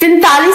43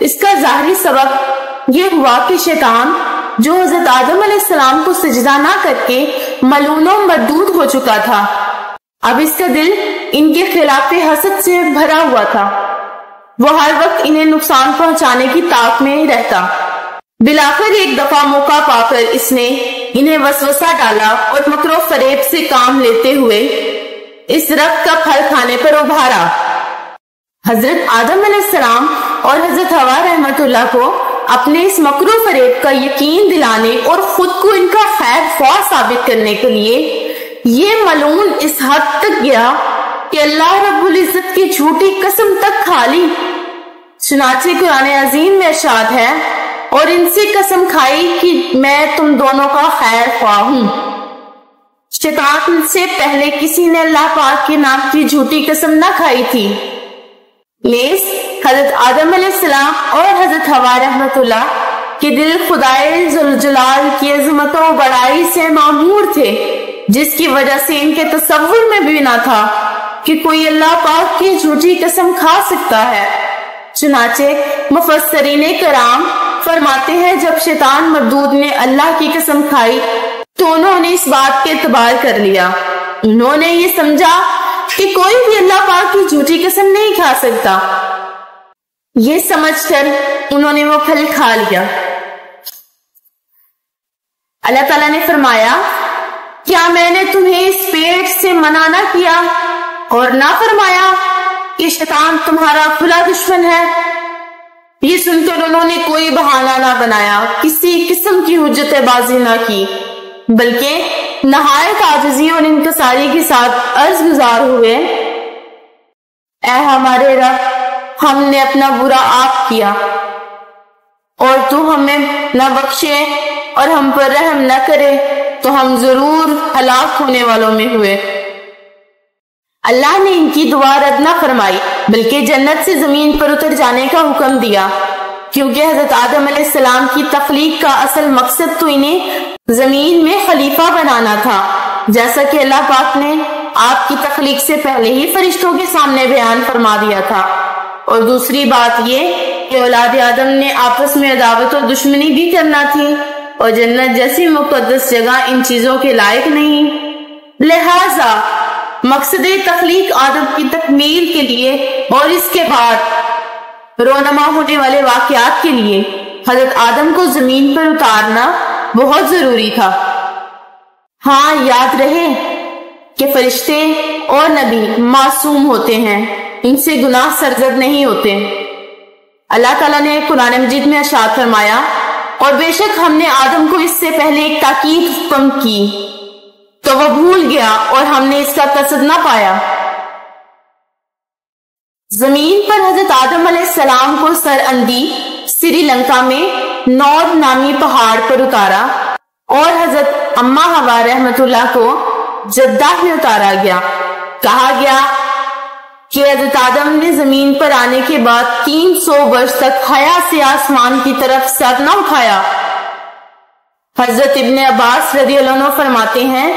اس کا ظاہری سبب یہ ہوا کہ شیطان جو حضرت آدم علیہ السلام کو سجدہ نہ کر کے ملعون و مردود ہو چکا تھا، اب اس کا دل ان کے خلاف حسد سے بھرا ہوا تھا۔ وہ ہر وقت انہیں نقصان پہنچانے کی طاق میں رہتا۔ بلاخر ایک دفعہ موقع پا کر اس نے انہیں وسوسہ ڈالا اور مکر و فریب سے کام لیتے ہوئے اس درخت کا پھل کھانے پر ابھارا۔ حضرت آدم علیہ السلام اور حضرت حوا رحمت اللہ کو اپنے اس مکر و فریب کا یقین دلانے اور خود کو ان کا خیر خواہ ثابت کرنے کے لیے یہ ملعون اس حد تک گیا کہ اللہ رب العزت کی جھوٹی قسم تک کھا لی۔ چنانچہ قرآن عظیم میں ارشاد ہے، اور ان سے قسم کھائی کہ میں تم دونوں کا خیر خواہ ہوں۔ شیطان سے پہلے کسی نے اللہ پاک کے نام کی جھوٹی قسم نہ کھائی تھی، لیس حضرت آدم علیہ السلام اور حضرت حوا رحمت اللہ کے دل خدائے ذوالجلال کی عظمت و بڑائی سے معمور تھے، جس کی وجہ سے ان کے تصور میں بھی نہ تھا کہ کوئی اللہ پاک کی جھوٹی قسم کھا سکتا ہے۔ چنانچہ مفسرین کرام فرماتے ہیں جب شیطان مردود نے اللہ کی قسم کھائی تو انہوں نے اس بات کے اعتبار کر لیا، انہوں نے یہ سمجھا کہ کوئی بھی اللہ پاک کی جھوٹی قسم نہیں کھا سکتا۔ یہ سمجھ کر انہوں نے وہ پھل کھا لیا۔ اللہ تعالیٰ نے فرمایا، کیا میں نے تمہیں اس پیڑ سے منع نہ کیا اور نہ فرمایا کہ شیطان تمہارا کھلا دشمن ہے؟ یہ سن کر انہوں نے کوئی بہانہ نہ بنایا، کسی قسم کی حجت بازی نہ کی، بلکہ نہایت عاجزی اور انکساری کے ساتھ عرض گزار ہوئے، اے ہمارے رب، ہم نے اپنا برا آپ کیا اور تو ہمیں نہ بخشے اور ہم پر رحم نہ کرے تو ہم ضرور ہلاک ہونے والوں میں ہوئے۔ اللہ نے ان کی دعا رد نہ فرمائی بلکہ جنت سے زمین پر اتر جانے کا حکم دیا، کیونکہ حضرت آدم علیہ السلام کی تخلیق کا اصل مقصد تو انہیں زمین میں خلیفہ بنانا تھا، جیسا کہ اللہ پاک نے آپ کی تخلیق سے پہلے ہی فرشتوں کے سامنے بیان فرما دیا تھا۔ اور دوسری بات یہ کہ اولاد آدم نے آپس میں عداوت اور دشمنی بھی کرنا تھی، اور جنت جیسی مقدس جگہ ان چیزوں کے لائق نہیں۔ لہذا مقصد تخلیق آدم کی تکمیل کے لیے اور اس کے بعد رونما ہونے والے واقعات کے لیے حضرت آدم کو زمین پر اتارنا بہت ضروری تھا۔ ہاں، یاد رہے کہ فرشتے اور نبی معصوم ہوتے ہیں، ان سے گناہ سرزد نہیں ہوتے۔ اللہ تعالیٰ نے قرآن مجید میں ارشاد فرمایا، اور بے شک ہم نے آدم کو اس سے پہلے ایک تاکید حکم کی تو وہ بھول گیا اور ہم نے اس کا قصد نہ پایا۔ زمین پر حضرت آدم علیہ السلام کو سر اندی سری لنکا میں نور نامی پہاڑ پر اتارا اور حضرت اما حوا رحمت اللہ کو جدہ میں اتارا گیا۔ کہا گیا کہ حضرت آدم نے زمین پر آنے کے بعد 300 برس تک حیا سے آسمان کی طرف سر نہ اٹھایا۔ حضرت ابن عباس رضی اللہ عنہ فرماتے ہیں،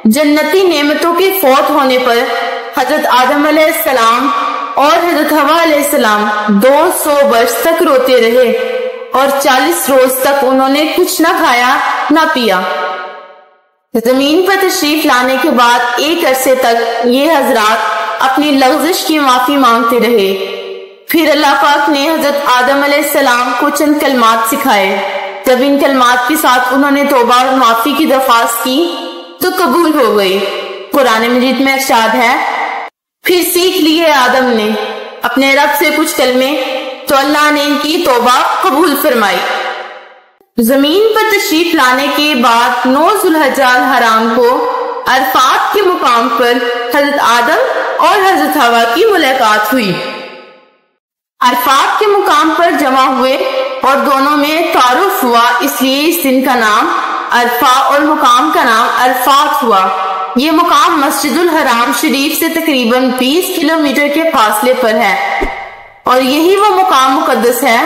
جنتی نعمتوں کے فوت ہونے پر حضرت آدم علیہ السلام اور حضرت حوا علیہ السلام 200 برس تک روتے رہے اور 40 روز تک انہوں نے کچھ نہ کھایا نہ پیا۔ زمین پر تشریف لانے کے بعد ایک عرصے تک یہ حضرات اپنی لغزش کی معافی مانگتے رہے۔ پھر اللہ پاک نے حضرت آدم علیہ السلام کو چند کلمات سکھائے۔ جب ان کلمات کے ساتھ انہوں نے توبہ اور معافی کی درخواست کی تو قبول ہو گئی۔ قرآن مجید میں ارشاد ہے، پھر سیکھ لیے آدم نے اپنے رب سے کچھ کلمے تو اللہ نے ان کی توبہ قبول فرمائی۔ زمین پر تشریف لانے کے بعد 9 ذوالحجہ الحرام کو عرفات کے مقام پر حضرت آدم اور حضرت حوا کی ملاقات ہوئی۔ عرفات کے مقام پر جمع ہوئے اور دونوں میں تعارف ہوا، اس لیے اس دن کا نام عرفہ اور مقام کا نام عرفات ہوا۔ یہ مقام مسجد الحرام شریف سے تقریباً 20 کلومیٹر کے فاصلے پر ہے، اور یہی وہ مقام مقدس ہے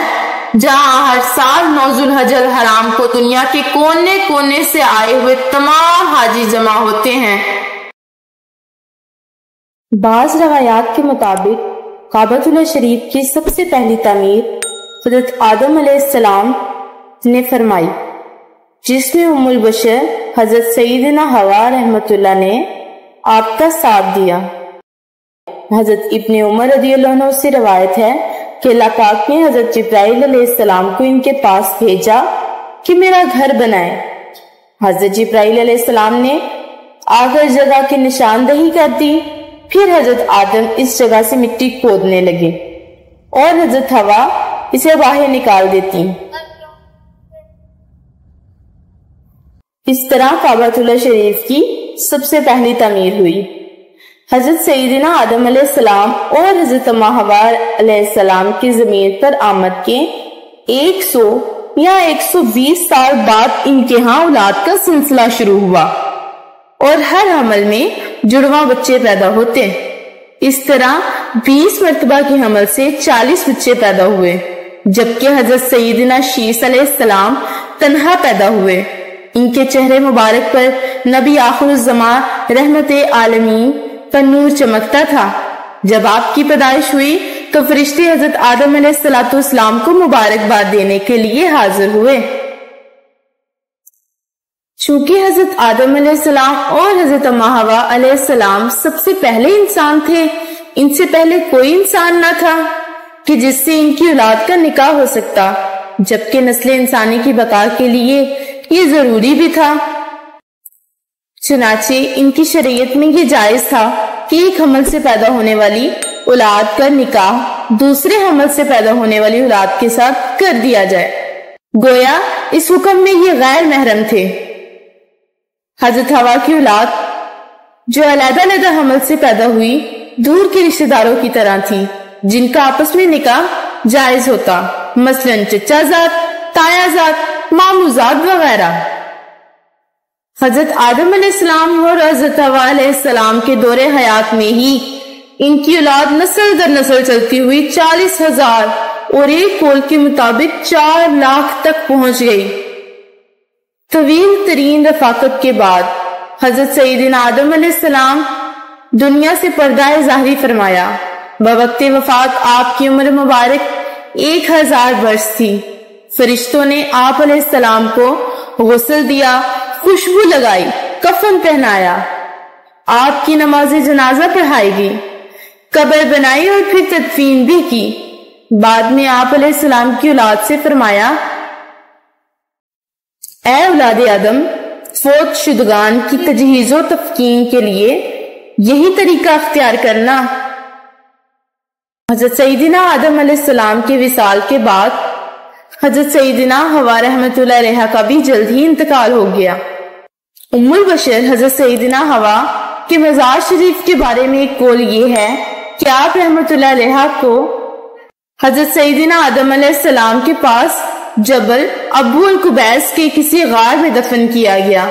جہاں ہر سال 9 ذوالحجہ الحرام کو دنیا کے کونے کونے سے آئے ہوئے تمام حاجی جمع ہوتے ہیں۔ بعض روایات کے مطابق کعبۃ اللہ شریف کی سب سے پہلی تعمیر حضرت آدم علیہ السلام نے فرمائی، جس میں ام البشر حضرت سیدنا حوا رحمت اللہ نے آپ کا ساتھ دیا۔ حضرت ابن عمر رضی اللہ عنہ سے روایت ہے کہ اللہ پاک نے حضرت جبرائیل علیہ السلام کو ان کے پاس بھیجا کہ میرا گھر بنائے۔ حضرت جبرائیل علیہ السلام نے آ کر جگہ کی نشاندہی کر دی، پھر حضرت آدم اس جگہ سے مٹی کھودنے لگے اور حضرت حوا اسے باہر نکال دیتی۔ اس طرح کعبۃ اللہ شریف کی سب سے پہلی تعمیر ہوئی۔ حضرت سیدنا آدم علیہ السلام اور حضرت اماں حوا علیہ السلام کی زمین پر آمد کے 100 یا 120 سال بعد ان کے ہاں اولاد کا سلسلہ شروع ہوا اور ہر حمل میں جڑواں بچے پیدا ہوتے۔ اس طرح 20 مرتبہ کے حمل سے 40 بچے پیدا ہوئے، جبکہ حضرت سیدنا شیس علیہ السلام تنہا پیدا ہوئے۔ ان کے چہرے مبارک پر نبی آخر الزمان رحمت عالمین کا نور چمکتا تھا۔ جب آپ کی پیدائش ہوئی تو فرشتے حضرت آدم علیہ السلام کو مبارکباد دینے کے لیے حاضر ہوئے۔ چونکہ حضرت آدم علیہ السلام اور حضرت اماں حوا علیہ السلام سب سے پہلے انسان تھے، ان سے پہلے کوئی انسان نہ تھا کہ جس سے ان کی اولاد کا نکاح ہو سکتا، جبکہ نسل انسانی کی بقا کے لیے یہ ضروری بھی تھا۔ چنانچہ ان کی شریعت میں یہ جائز تھا کہ ایک حمل سے پیدا ہونے والی اولاد کا نکاح دوسرے حمل سے پیدا ہونے والی اولاد کے ساتھ کر دیا جائے، گویا اس حکم میں یہ غیر محرم تھے۔ حضرت حوا کی اولاد جو علیحدہ علیحدہ حمل سے پیدا ہوئی دور کے رشتہ داروں کی طرح تھی، جن کا آپس میں نکاح جائز ہوتا، مثلا چچا زاد، تایا زاد، مامو زاد وغیرہ۔ حضرت آدم علیہ السلام اور حضرت حوا علیہ السلام کے دور حیات میں ہی ان کی اولاد نسل در نسل چلتی ہوئی 40,000 اور ایک قول کے مطابق 4 لاکھ تک پہنچ گئی۔ طویل ترین رفاقت کے بعد حضرت سیدنا آدم علیہ السلام دنیا سے پردہ ظاہری فرمایا۔ بوقت وفات آپ کی عمر مبارک 1000 برس تھی۔ فرشتوں نے آپ علیہ السلام کو غسل دیا، خوشبو لگائی، کفن پہنایا، آپ کی نماز جنازہ پڑھائی گئی، قبر بنائی اور پھر تدفین بھی کی۔ بعد میں آپ علیہ السلام کی اولاد سے فرمایا، اے اولاد آدم، فوت شدگان کی تجہیز و تفکین کے لیے یہی طریقہ اختیار کرنا۔ حضرت سیدنا آدم علیہ السلام کے وصال کے بعد حضرت سیدنا حوا رحمت اللہ علیہ کا بھی جلد ہی انتقال ہو گیا۔ ام البشر حضرت سیدنا حوا کے مزار شریف کے بارے میں ایک قول یہ ہے کہ آپ رحمت اللہ علیہ کو حضرت سیدنا آدم علیہ السلام کے پاس جبل ابو القبیس کے کسی غار میں دفن کیا گیا۔